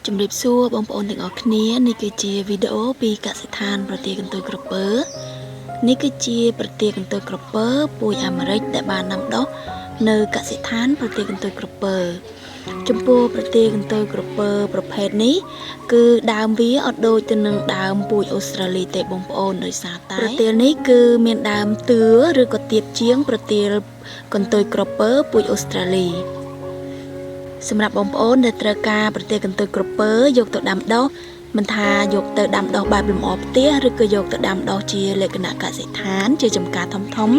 ជំរាបសួរបងប្អូនទាំងអស់គ្នានេះគឺជាវីដេអូពីកសិដ្ឋានប្រទេសកន្ទុយក្រពើនេះគឺជាប្រទេសកន្ទុយក្រពើពូជអាមេរិកដែលបានដាំដុះនៅកសិដ្ឋានប្រទេសកន្ទុយក្រពើចំពោះប្រទេសកន្ទុយក្រពើប្រភេទនេះគឺដើមវាអត់ដូចទៅនឹងដើមពូជអូស្ត្រាលីទេបងប្អូនដោយសារតែប្រទេសនេះគឺមានដើមទឿឬក៏ទាបជាងប្រទេសកន្ទុយក្រពើពូជអូស្ត្រាលីសម្រាប់បងប្អូនដែលត្រូវការប្រទេសកន្ទុយក្រពើយកទៅដាំដុះមិនថាយកទៅដាំដុះបែបលម្អផ្ទះឬក៏យកទៅដាំដុះជាលក្ខណៈកសិដ្ឋានជាចំការធំ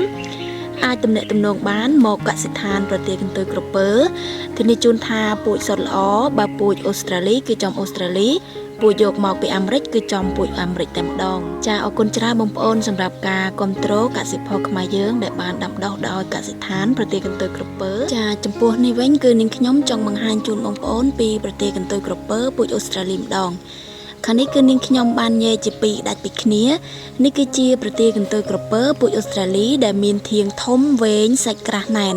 អាចទំនាក់ទំនងបានមកកសិដ្ឋានប្រទេសកន្ទុយក្រពើទីនេះជូនថាពូជសុទ្ធល្អបើពូជអូស្ត្រាលីគឺចំអូស្ត្រាលីពូជយកមកពីអាមេរិកគឺចំពូជអាមេរិកតែម្ដងចាអរគុណច្រើនបងប្អូនសម្រាប់ការគ្រប់គ្រងកសិផលខ្មែរយើងដែលបានដាំដុះដោយកសិដ្ឋានប្រទេសកន្ទុយក្រពើចាចំពោះនេះវិញគឺនាងខ្ញុំចង់បង្ហាញជូនបងប្អូនពីប្រទេសកន្ទុយក្រពើពូជអូស្ត្រាលីម្ដងខាងនេះគឺនាងខ្ញុំបានញែកជាពីរដាច់ពីគ្នានេះគឺជាប្រទេសកន្ទុយក្រពើពូជអូស្ត្រាលីដែលមានធាងធំវែងសាច់ក្រាស់ណែន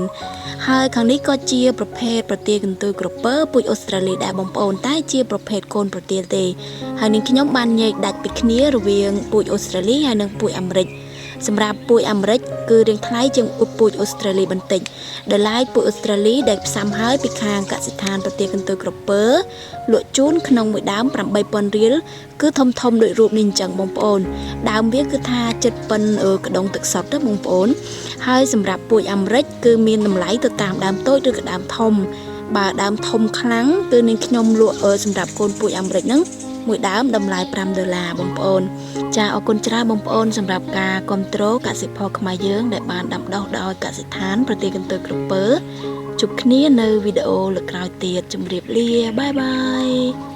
ហើយខាងនេះក៏ជាប្រភេទប្រទេសកន្ទុយក្រពើពូជអូស្ត្រាលីដែរបងប្អូនតែជាប្រភេទកូនប្រទាលទេហើយនាងខ្ញុំបានញែកដាច់ពីគ្នារវាងពូជអូស្ត្រាលីហើយនិងពូជអាមេរិកសម្រាប់ពូជអាមេរិកគឺរៀងថ្លៃជាងពូជអូស្ត្រាលីបន្តិចដោយឡែកពូជអូស្ត្រាលីដែលផ្សំហើយពីខាងកសិដ្ឋានប្រទេសកន្ទុយក្រពើលក់ជូនក្នុងមួយដើម 8,000 រៀលគឺធំដូចរូបនេះអញ្ចឹងបងប្អូនដើមវាគឺថាចិត្តប៉ុនកដុងទឹកសុទ្ធទៅបងប្អូនហើយសម្រាប់ពូជអាមេរិកគឺមានតម្លៃទៅតាមដើមតូចឬក៏ដើមធំបើដើមធំខ្លាំងគឺនាងខ្ញុំលក់សម្រាប់កូនពូជអាមេរិកហ្នឹងមួយដើមតម្លៃ$5បងប្អូនចាអរគុណច្រើនបងប្អូនសម្រាប់ការគ្រប់គ្រងកសិផលខ្មែរយើងដែលបានដាំដុះដោយកសិដ្ឋានប្រទេសកន្ទុយក្រពើជួបគ្នានៅវីដេអូលើកក្រោយទៀតជម្រាបលាបាយបាយ